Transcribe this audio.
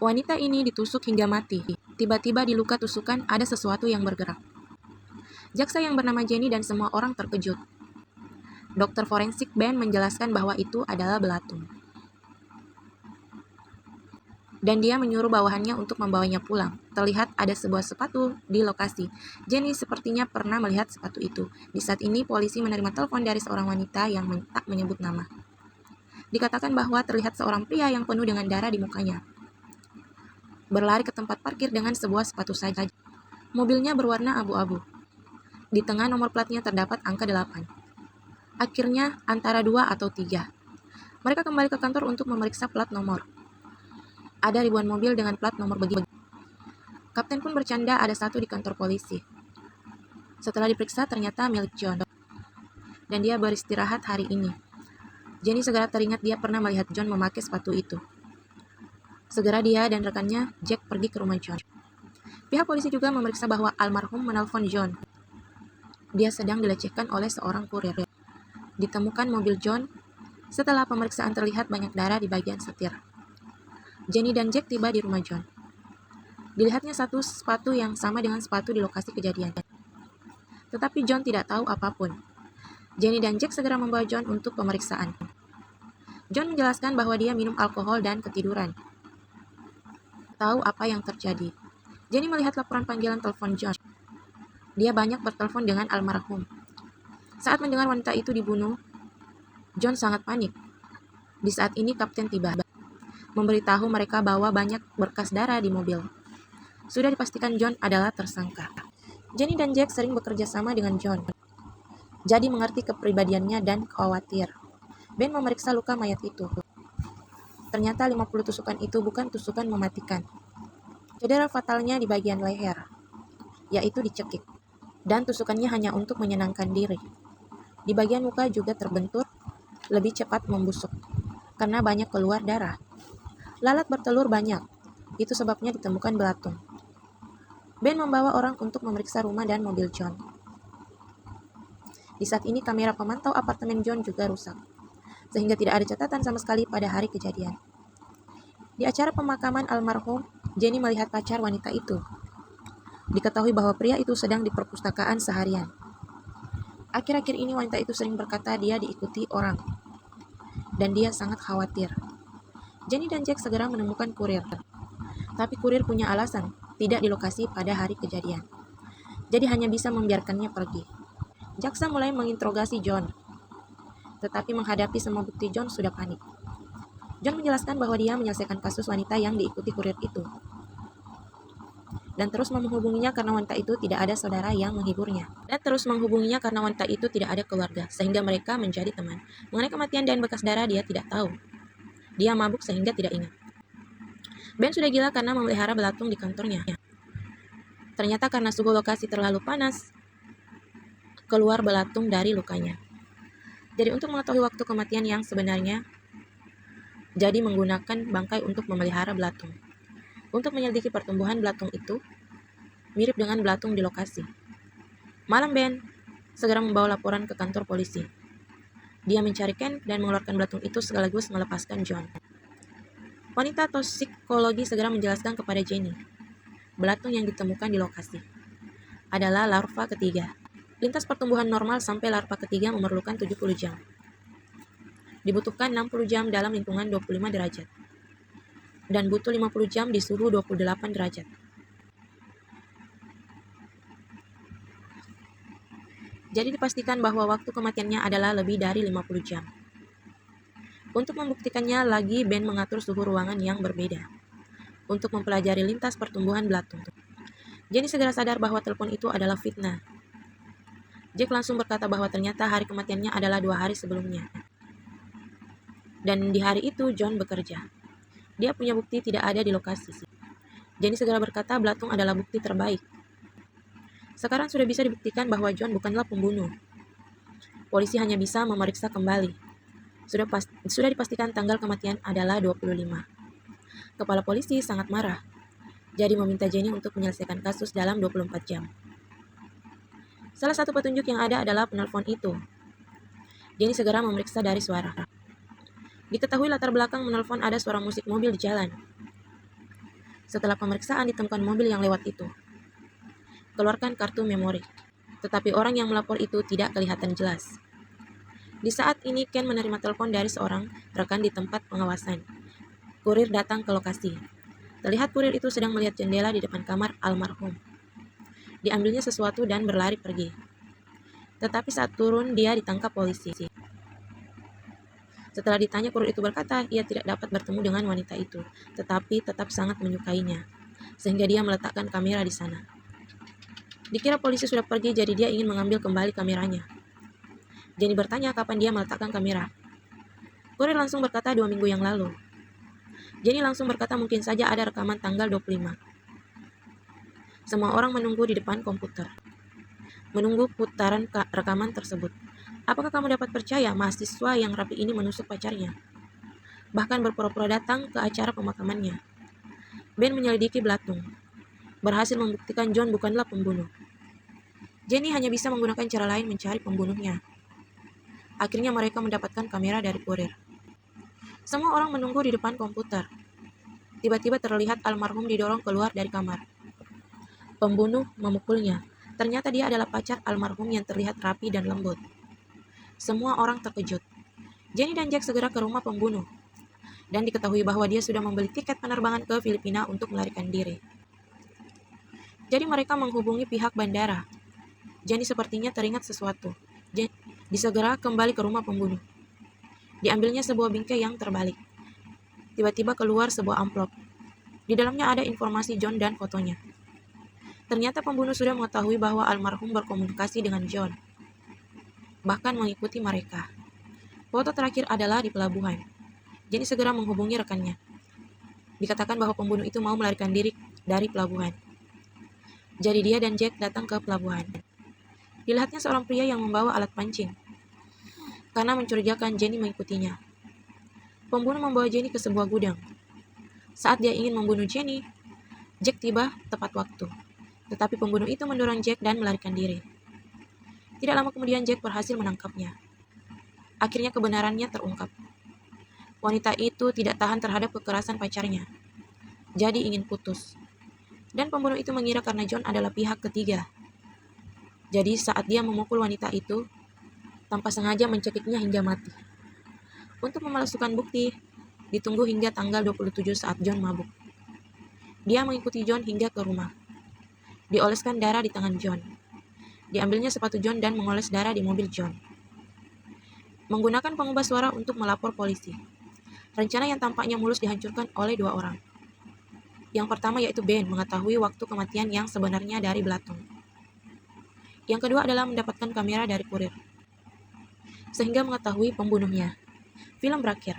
Wanita ini ditusuk hingga mati. Tiba-tiba di luka tusukan ada sesuatu yang bergerak. Jaksa yang bernama Jenny dan semua orang terkejut. Dokter forensik Ben menjelaskan bahwa itu adalah belatung. Dan dia menyuruh bawahannya untuk membawanya pulang. Terlihat ada sebuah sepatu di lokasi. Jenny sepertinya pernah melihat sepatu itu. Di saat ini, polisi menerima telepon dari seorang wanita yang tak menyebut nama. Dikatakan bahwa terlihat seorang pria yang penuh dengan darah di mukanya. Berlari ke tempat parkir dengan sebuah sepatu saja. Mobilnya berwarna abu-abu. Di tengah nomor platnya terdapat angka 8. Akhirnya antara 2 atau 3. Mereka kembali ke kantor untuk memeriksa plat nomor. Ada ribuan mobil dengan plat nomor begitu. Kapten pun bercanda ada satu di kantor polisi. Setelah diperiksa ternyata milik John. Dan dia beristirahat hari ini. Jenny segera teringat dia pernah melihat John memakai sepatu itu. Segera dia dan rekannya Jack pergi ke rumah John. Pihak polisi juga memeriksa bahwa almarhum menelpon John. Dia sedang dilecehkan oleh seorang kurir. Ditemukan mobil John. Setelah pemeriksaan terlihat banyak darah di bagian setir. Jenny dan Jack tiba di rumah John. Dilihatnya satu sepatu yang sama dengan sepatu di lokasi kejadian. Tetapi John tidak tahu apapun. Jenny dan Jack segera membawa John untuk pemeriksaan. John menjelaskan bahwa dia minum alkohol dan ketiduran. Tahu apa yang terjadi. Jenny melihat laporan panggilan telepon John. Dia banyak bertelepon dengan almarhum. Saat mendengar wanita itu dibunuh, John sangat panik. Di saat ini kapten tiba. Memberitahu mereka bahwa banyak berkas darah di mobil. Sudah dipastikan John adalah tersangka. Jenny dan Jack sering bekerja sama dengan John. Jadi mengerti kepribadiannya dan khawatir. Ben memeriksa luka mayat itu. Ternyata 50 tusukan itu bukan tusukan mematikan. Cedera fatalnya di bagian leher, yaitu dicekik. Dan tusukannya hanya untuk menyenangkan diri. Di bagian muka juga terbentur, lebih cepat membusuk, karena banyak keluar darah. Lalat bertelur banyak, itu sebabnya ditemukan belatung. Ben membawa orang untuk memeriksa rumah dan mobil John. Di saat ini kamera pemantau apartemen John juga rusak, sehingga tidak ada catatan sama sekali pada hari kejadian. Di acara pemakaman almarhum, Jenny melihat pacar wanita itu. Diketahui bahwa pria itu sedang di perpustakaan seharian. Akhir-akhir ini wanita itu sering berkata dia diikuti orang, dan dia sangat khawatir. Jenny dan Jack segera menemukan kurir. Tapi kurir punya alasan, tidak di lokasi pada hari kejadian. Jadi hanya bisa membiarkannya pergi. Jaksa mulai menginterogasi John. Tetapi menghadapi semua bukti John sudah panik. John menjelaskan bahwa dia menyelesaikan kasus wanita yang diikuti kurir itu. Dan terus menghubunginya karena wanita itu tidak ada saudara yang menghiburnya. Sehingga mereka menjadi teman. Mengenai kematian dan bekas darah dia tidak tahu. Dia mabuk sehingga tidak ingat. Ben sudah gila karena memelihara belatung di kantornya. Ternyata karena suhu lokasi terlalu panas, keluar belatung dari lukanya. Jadi untuk mengetahui waktu kematian yang sebenarnya, jadi menggunakan bangkai untuk memelihara belatung. Untuk menyelidiki pertumbuhan belatung itu, mirip dengan belatung di lokasi. Malam Ben segera membawa laporan ke kantor polisi. Dia mencari Ken dan mengeluarkan belatung itu sekaligus melepaskan John. Wanita toksikologi segera menjelaskan kepada Jenny. Belatung yang ditemukan di lokasi adalah larva ketiga. Lintas pertumbuhan normal sampai larva ketiga memerlukan 70 jam. Dibutuhkan 60 jam dalam lingkungan 25 derajat. Dan butuh 50 jam di suhu 28 derajat. Jadi dipastikan bahwa waktu kematiannya adalah lebih dari 50 jam. Untuk membuktikannya lagi, Ben mengatur suhu ruangan yang berbeda untuk mempelajari lintas pertumbuhan belatung. Jenny segera sadar bahwa telepon itu adalah fitnah. Jack langsung berkata bahwa ternyata hari kematiannya adalah 2 hari sebelumnya. Dan di hari itu John bekerja. Dia punya bukti tidak ada di lokasi. Jenny segera berkata belatung adalah bukti terbaik. Sekarang sudah bisa dibuktikan bahwa John bukanlah pembunuh. Polisi hanya bisa memeriksa kembali. Sudah dipastikan tanggal kematian adalah 25. Kepala polisi sangat marah. Jadi meminta Jenny untuk menyelesaikan kasus dalam 24 jam. Salah satu petunjuk yang ada adalah penelpon itu. Jenny segera memeriksa dari suara. Diketahui latar belakang menelpon ada suara musik mobil di jalan. Setelah pemeriksaan ditemukan mobil yang lewat itu. Keluarkan kartu memori. Tetapi orang yang melapor itu tidak kelihatan jelas. Di saat ini Ken menerima telepon dari seorang rekan di tempat pengawasan. Kurir datang ke lokasi. Terlihat kurir itu sedang melihat jendela di depan kamar almarhum. Diambilnya sesuatu dan berlari pergi. Tetapi saat turun dia ditangkap polisi. Setelah ditanya, kurir itu berkata ia tidak dapat bertemu dengan wanita itu, tetapi tetap sangat menyukainya, sehingga dia meletakkan kamera di sana. Dikira polisi sudah pergi, jadi dia ingin mengambil kembali kameranya. Jenny bertanya kapan dia meletakkan kamera. Kurir langsung berkata 2 minggu yang lalu. Jenny langsung berkata mungkin saja ada rekaman tanggal 25. Semua orang menunggu di depan komputer, menunggu putaran rekaman tersebut. Apakah kamu dapat percaya mahasiswa yang rapi ini menusuk pacarnya? Bahkan berpura-pura datang ke acara pemakamannya. Ben menyelidiki belatung, berhasil membuktikan John bukanlah pembunuh. Jenny hanya bisa menggunakan cara lain mencari pembunuhnya. Akhirnya mereka mendapatkan kamera dari kurir. Semua orang menunggu di depan komputer. Tiba-tiba terlihat almarhum didorong keluar dari kamar. Pembunuh memukulnya. Ternyata dia adalah pacar almarhum yang terlihat rapi dan lembut. Semua orang terkejut. Jenny dan Jack segera ke rumah pembunuh. Dan diketahui bahwa dia sudah membeli tiket penerbangan ke Filipina untuk melarikan diri. Jadi mereka menghubungi pihak bandara. Jenny sepertinya teringat sesuatu. Disegera kembali ke rumah pembunuh. Diambilnya sebuah bingkai yang terbalik. Tiba-tiba keluar sebuah amplop. Di dalamnya ada informasi John dan fotonya. Ternyata pembunuh sudah mengetahui bahwa almarhum berkomunikasi dengan John, bahkan mengikuti mereka. Foto terakhir adalah di pelabuhan. Jenny segera menghubungi rekannya. Dikatakan bahwa pembunuh itu mau melarikan diri dari pelabuhan. Jadi dia dan Jack datang ke pelabuhan. Dilihatnya seorang pria yang membawa alat pancing. Karena mencurigakan, Jenny mengikutinya. Pembunuh membawa Jenny ke sebuah gudang. Saat dia ingin membunuh Jenny, Jack tiba tepat waktu. Tetapi pembunuh itu mendorong Jack dan melarikan diri. Tidak lama kemudian Jack berhasil menangkapnya. Akhirnya kebenarannya terungkap. Wanita itu tidak tahan terhadap kekerasan pacarnya. Jadi ingin putus. Dan pembunuh itu mengira karena John adalah pihak ketiga. Jadi saat dia memukul wanita itu, tanpa sengaja mencekiknya hingga mati. Untuk memalsukan bukti, ditunggu hingga tanggal 27 saat John mabuk. Dia mengikuti John hingga ke rumah. Dioleskan darah di tangan John. Diambilnya sepatu John dan mengoles darah di mobil John. Menggunakan pengubah suara untuk melapor polisi. Rencana yang tampaknya mulus dihancurkan oleh 2 orang. Yang pertama yaitu Ben mengetahui waktu kematian yang sebenarnya dari belatung. Yang kedua adalah mendapatkan kamera dari kurir, sehingga mengetahui pembunuhnya. Film berakhir.